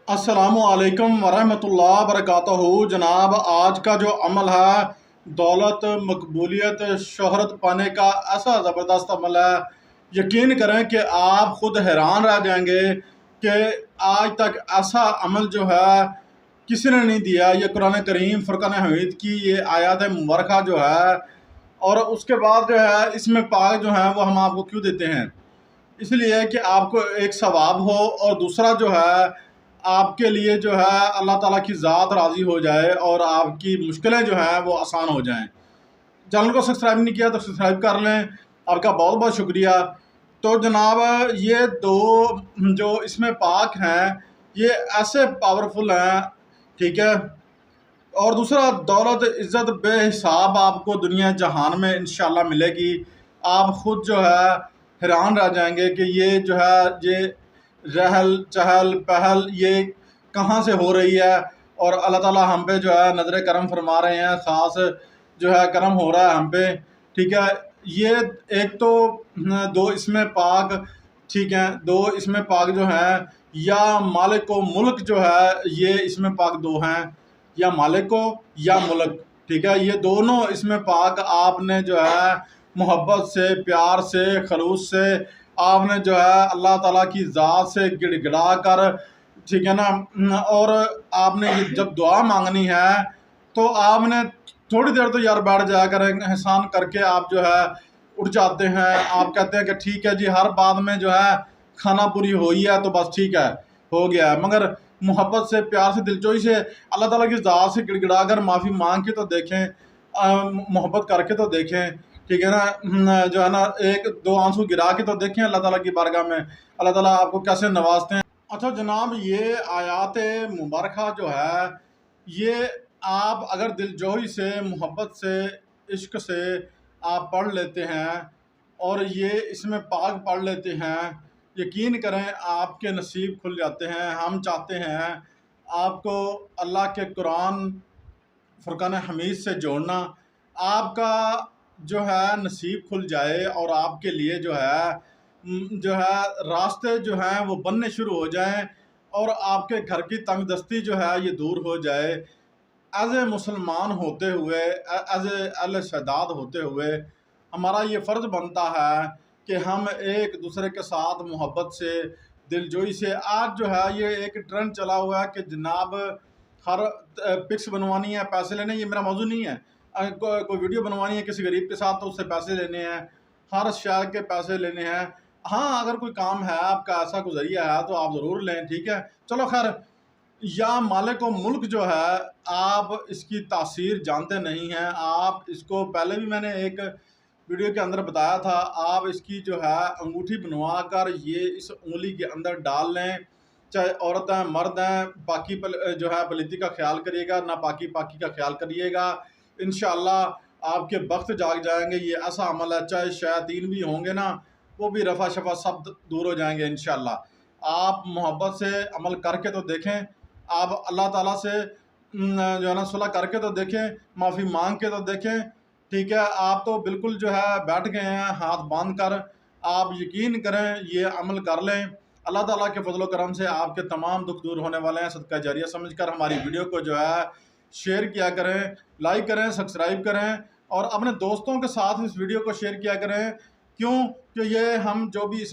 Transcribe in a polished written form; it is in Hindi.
अस्सलामुअलैकुम वरहमतुल्लाह बरकातहू। जनाब, आज का जो अमल है दौलत, मकबूलियत, शोहरत पाने का ऐसा ज़बरदस्त अमल है, यकीन करें कि आप ख़ुद हैरान रह जाएंगे कि आज तक ऐसा अमल जो है किसी ने नहीं दिया। ये कुरान करीम फ़ुरक़ान हमीद की ये आयत मुबारका जो है, और उसके बाद जो है इसमें पाक जो है वो हम आपको क्यों देते हैं, इसलिए कि आपको एक सवाब हो और दूसरा जो है आपके लिए जो है अल्लाह ताला की ज़ात राज़ी हो जाए और आपकी मुश्किलें जो हैं वो आसान हो जाएं। चैनल को सब्सक्राइब नहीं किया तो सब्सक्राइब कर लें। आपका बहुत बहुत शुक्रिया। तो जनाब, ये दो जो इसमें पाक हैं ये ऐसे पावरफुल हैं, ठीक है। और दूसरा, दौलत इज़्ज़त बेहिसाब आपको दुनिया जहान में इंशाल्लाह मिलेगी। आप ख़ुद जो है हैरान रह जाएंगे कि ये जो है ये रहल चहल पहल ये कहाँ से हो रही है, और अल्लाह ताला हम पे जो है नज़र करम फरमा रहे हैं, ख़ास जो है करम हो रहा है हम पे, ठीक है। ये एक तो दो इसमें पाक, ठीक है, दो इसमें पाक जो हैं, या मालिक व मुल्क जो है ये इसमें पाक दो हैं, या मालिक को या मुल्क, ठीक है। ये दोनों इसमें पाक आपने जो है मोहब्बत से, प्यार से, खलूस से आपने जो है अल्लाह ताला की ज़ात से गिड़गिड़ा कर, ठीक है ना। और आपने ये जब दुआ मांगनी है तो आपने थोड़ी देर तो यार बैठ जाया करें, एहसान करके आप जो है उठ जाते हैं। आप कहते हैं कि ठीक है जी, हर बात में जो है खाना पूरी हो ही है तो बस ठीक है, हो गया है। मगर मोहब्बत से, प्यार से, दिलजोई से अल्लाह ताला की ज़ात से गिड़गिड़ा कर माफ़ी मांग के तो देखें, मोहब्बत करके तो देखें, ठीक है ना। जो है ना एक दो आंसू गिरा के तो देखें अल्लाह ताला की बारगाह में, अल्लाह ताला आपको कैसे नवाजते हैं। अच्छा जनाब, ये आयात मुबारका जो है ये आप अगर दिलजोई से, मोहब्बत से, इश्क से आप पढ़ लेते हैं और ये इसमें पाक पढ़ लेते हैं, यकीन करें आपके नसीब खुल जाते हैं। हम चाहते हैं आपको अल्लाह के कुरान फ़ुरक़ान हमीद से जोड़ना, आपका जो है नसीब खुल जाए और आपके लिए जो है रास्ते जो हैं वो बनने शुरू हो जाएं, और आपके घर की तंगदस्ती जो है ये दूर हो जाए। एज ए मुसलमान होते हुए, एज ए अहले सदात होते हुए हमारा ये फ़र्ज़ बनता है कि हम एक दूसरे के साथ मोहब्बत से, दिलजोई से, आज जो है ये एक ट्रेंड चला हुआ है कि जनाब हर पिक्स बनवानी है, पैसे लेने, ये मेरा मौजू नहीं है। कोई वीडियो बनवानी है किसी गरीब के साथ तो उससे पैसे लेने हैं, हर शहर के पैसे लेने हैं। हाँ, अगर कोई काम है आपका, ऐसा कोई ज़रिया है तो आप ज़रूर लें, ठीक है। चलो खैर, या मालिक व मुल्क जो है आप इसकी तासीर जानते नहीं हैं। आप इसको पहले भी मैंने एक वीडियो के अंदर बताया था, आप इसकी जो है अंगूठी बनवा कर ये इस उंगली के अंदर डाल लें, चाहे औरत हैं मर्द हैं, पाकी जो है पलीती का ख्याल करिएगा, ना पाकी पाकी का ख्याल करिएगा, इंशाअल्लाह आपके वक्त जाग जाएंगे। ये ऐसा अमल है, चाहे शयातीन भी होंगे ना वो भी रफ़ा शफ़ा सब दूर हो जाएंगे इंशाअल्लाह। आप मोहब्बत से अमल करके तो देखें, आप अल्लाह ताला से जो है ना सुलह करके तो देखें, माफ़ी मांग के तो देखें, ठीक है। आप तो बिल्कुल जो है बैठ गए हैं हाथ बांध कर। आप यकीन करें ये अमल कर लें, अल्लाह ताला के फजल करम से आपके तमाम दुख दूर होने वाले हैं। सदका जारिया समझकर हमारी वीडियो को जो है शेयर किया करें, लाइक करें, सब्सक्राइब करें, और अपने दोस्तों के साथ इस वीडियो को शेयर किया करें। क्यों कि ये हम जो भी इस